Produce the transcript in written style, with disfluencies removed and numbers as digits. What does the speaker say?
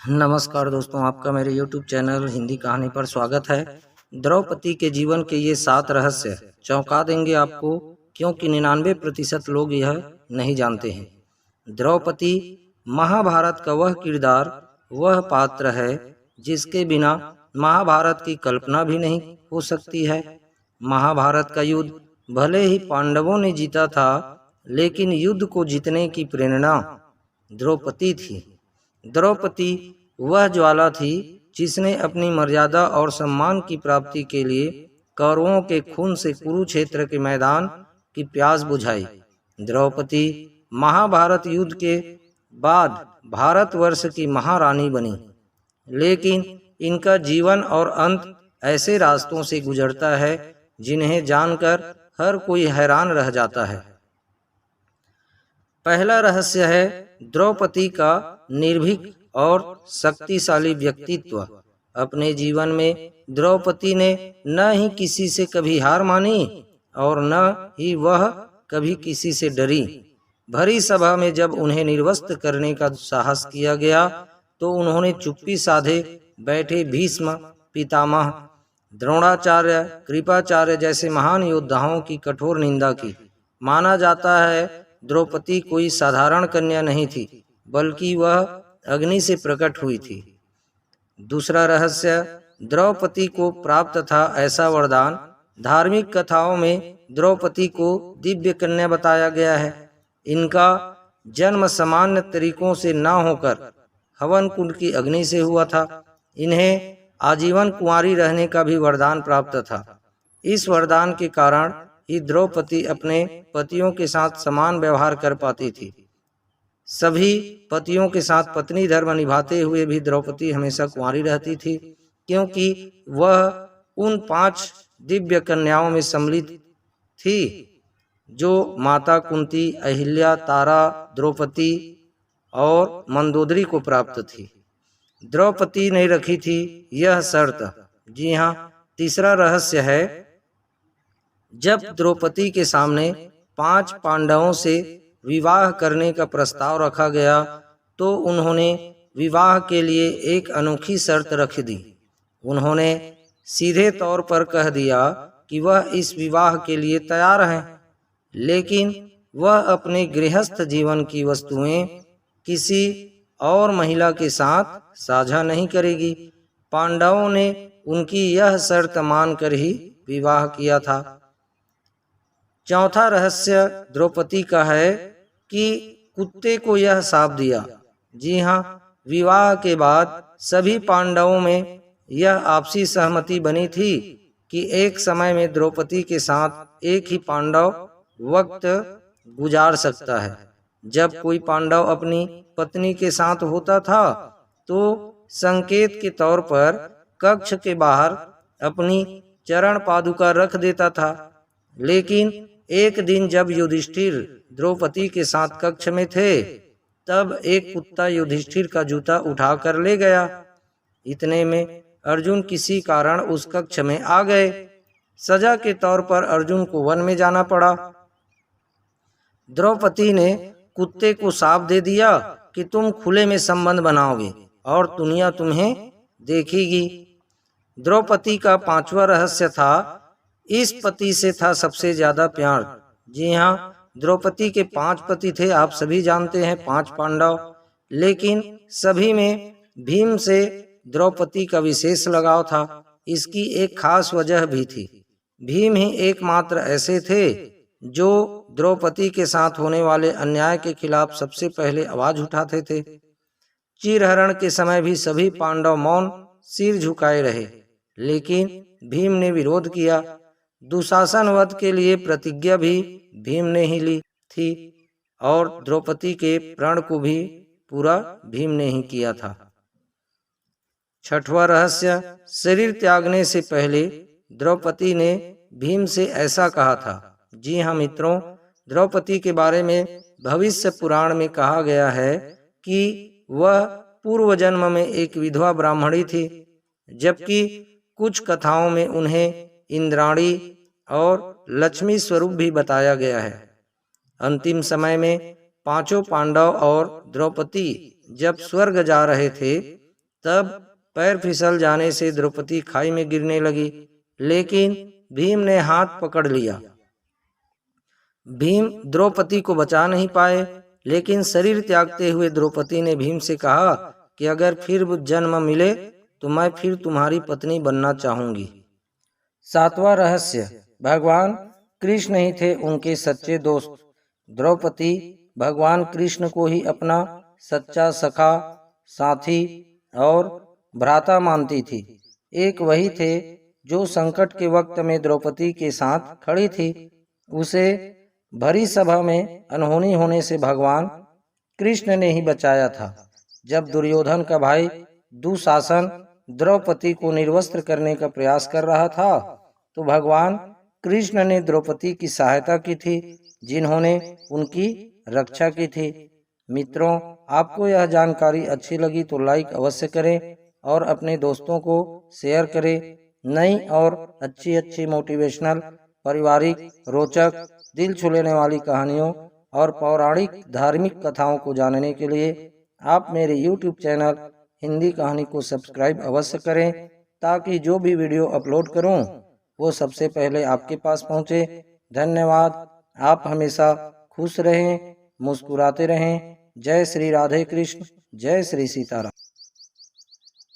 नमस्कार दोस्तों, आपका मेरे YouTube चैनल हिंदी कहानी पर स्वागत है। द्रौपदी के जीवन के ये 7 रहस्य चौंका देंगे आपको, क्योंकि 99% लोग यह नहीं जानते हैं। द्रौपदी महाभारत का वह किरदार, वह पात्र है जिसके बिना महाभारत की कल्पना भी नहीं हो सकती है। महाभारत का युद्ध भले ही पांडवों ने जीता था, लेकिन युद्ध को जीतने की प्रेरणा द्रौपदी थी। द्रौपदी वह ज्वाला थी जिसने अपनी मर्यादा और सम्मान की प्राप्ति के लिए कौरवों के खून से कुरुक्षेत्र के मैदान की प्यास बुझाई। द्रौपदी महाभारत युद्ध के बाद भारतवर्ष की महारानी बनी, लेकिन इनका जीवन और अंत ऐसे रास्तों से गुजरता है जिन्हें जानकर हर कोई हैरान रह जाता है। पहला रहस्य है द्रौपदी का निर्भीक और शक्तिशाली व्यक्तित्व। अपने जीवन में द्रौपदी ने न ही किसी से कभी हार मानी और न ही वह कभी किसी से डरी। भरी सभा में जब उन्हें निर्वस्त्र करने का साहस किया गया तो उन्होंने चुप्पी साधे बैठे भीष्म, पितामह, द्रोणाचार्य, कृपाचार्य जैसे महान योद्धाओं की कठोर निंदा की। माना जाता है द्रौपदी कोई साधारण कन्या नहीं थी, बल्कि वह अग्नि से प्रकट हुई थी। दूसरा रहस्य, द्रौपदी को प्राप्त था ऐसा वरदान। धार्मिक कथाओं में द्रौपदी को दिव्य कन्या बताया गया है। इनका जन्म सामान्य तरीकों से न होकर हवन कुंड की अग्नि से हुआ था। इन्हें आजीवन कुंवारी रहने का भी वरदान प्राप्त था। इस वरदान के कारण ही द्रौपदी अपने पतियों के साथ समान व्यवहार कर पाती थी। सभी पतियों के साथ पत्नी धर्म निभाते हुए भी द्रौपदी हमेशा कुंवारी रहती थी, क्योंकि वह उन 5 दिव्य कन्याओं में सम्मिलित थी जो माता कुंती, अहिल्या, तारा, द्रौपदी और मंदोदरी को प्राप्त थी। द्रौपदी ने रखी थी यह शर्त। जी हाँ, तीसरा रहस्य है, जब द्रौपदी के सामने 5 पांडवों से विवाह करने का प्रस्ताव रखा गया तो उन्होंने विवाह के लिए एक अनोखी शर्त रख दी। उन्होंने सीधे तौर पर कह दिया कि वह इस विवाह के लिए तैयार हैं, लेकिन वह अपने गृहस्थ जीवन की वस्तुएं किसी और महिला के साथ साझा नहीं करेगी। पांडवों ने उनकी यह शर्त मानकर ही विवाह किया था। चौथा रहस्य द्रौपदी का है कि कुत्ते को यह शाप दिया। जी हाँ, विवाह के बाद सभी पांडवों में यह आपसी सहमति बनी थी कि एक समय में द्रौपदी के साथ एक ही पांडव वक्त गुजार सकता है। जब कोई पांडव अपनी पत्नी के साथ होता था तो संकेत के तौर पर कक्ष के बाहर अपनी चरण पादुका रख देता था, लेकिन एक दिन जब युधिष्ठिर द्रौपदी के साथ कक्ष में थे, तब एक कुत्ता युधिष्ठिर का जूता उठा कर ले गया। इतने में अर्जुन किसी कारण उस कक्ष में आ गए। सजा के तौर पर अर्जुन को वन में जाना पड़ा। द्रौपदी ने कुत्ते को शाप दे दिया कि तुम खुले में संबंध बनाओगे और दुनिया तुम्हें देखेगी। द्रौपदी का 5वां रहस्य था, इस पति से था सबसे ज्यादा प्यार। जी हाँ, द्रौपदी के 5 पति थे, आप सभी जानते हैं, 5 पांडव, लेकिन सभी में भीम से द्रौपदी का विशेष लगाव था। इसकी एक खास वजह भी थी। भीम ही एकमात्र ऐसे थे जो द्रौपदी के साथ होने वाले अन्याय के खिलाफ सबसे पहले आवाज उठाते थे। चीरहरण के समय भी सभी पांडव मौन सिर झुकाए रहे, लेकिन भीम ने विरोध किया। दुशासन वध के लिए प्रतिज्ञा भी भीम ने ही ली थी और द्रौपदी के प्रण को भी पूरा भीम ने ही किया था। 6वां रहस्य, शरीर त्यागने से पहले द्रौपदी ने भीम से ऐसा कहा था। जी हाँ मित्रों, द्रौपदी के बारे में भविष्य पुराण में कहा गया है कि वह पूर्व जन्म में एक विधवा ब्राह्मणी थी, जबकि कुछ कथाओं में उन्हें इंद्राणी और लक्ष्मी स्वरूप भी बताया गया है। अंतिम समय में 5 पांडव और द्रौपदी जब स्वर्ग जा रहे थे तब पैर फिसल जाने से द्रौपदी खाई में गिरने लगी, लेकिन भीम ने हाथ पकड़ लिया। भीम द्रौपदी को बचा नहीं पाए, लेकिन शरीर त्यागते हुए द्रौपदी ने भीम से कहा कि अगर फिर जन्म मिले तो मैं फिर तुम्हारी पत्नी बनना चाहूंगी। 7वां रहस्य, भगवान कृष्ण ही थे उनके सच्चे दोस्त। द्रौपदी भगवान कृष्ण को ही अपना सच्चा सखा, साथी और भ्राता मानती थी। एक वही थे जो संकट के वक्त में द्रौपदी के साथ खड़ी थी। उसे भरी सभा में अनहोनी होने से भगवान कृष्ण ने ही बचाया था। जब दुर्योधन का भाई दुशासन द्रौपदी को निर्वस्त्र करने का प्रयास कर रहा था, तो भगवान कृष्ण ने द्रौपदी की सहायता की थी, जिन्होंने उनकी रक्षा की थी। मित्रों, आपको यह जानकारी अच्छी लगी तो लाइक अवश्य करें और अपने दोस्तों को शेयर करें। नई और अच्छी मोटिवेशनल, पारिवारिक, रोचक, दिल छू लेने वाली कहानियों और पौराणिक धार्मिक कथाओं को जानने के लिए आप मेरे YouTube चैनल हिंदी कहानी को सब्सक्राइब अवश्य करें, ताकि जो भी वीडियो अपलोड करूं वो सबसे पहले आपके पास पहुंचे। धन्यवाद। आप हमेशा खुश रहें, मुस्कुराते रहें। जय श्री राधे कृष्ण, जय श्री सीताराम।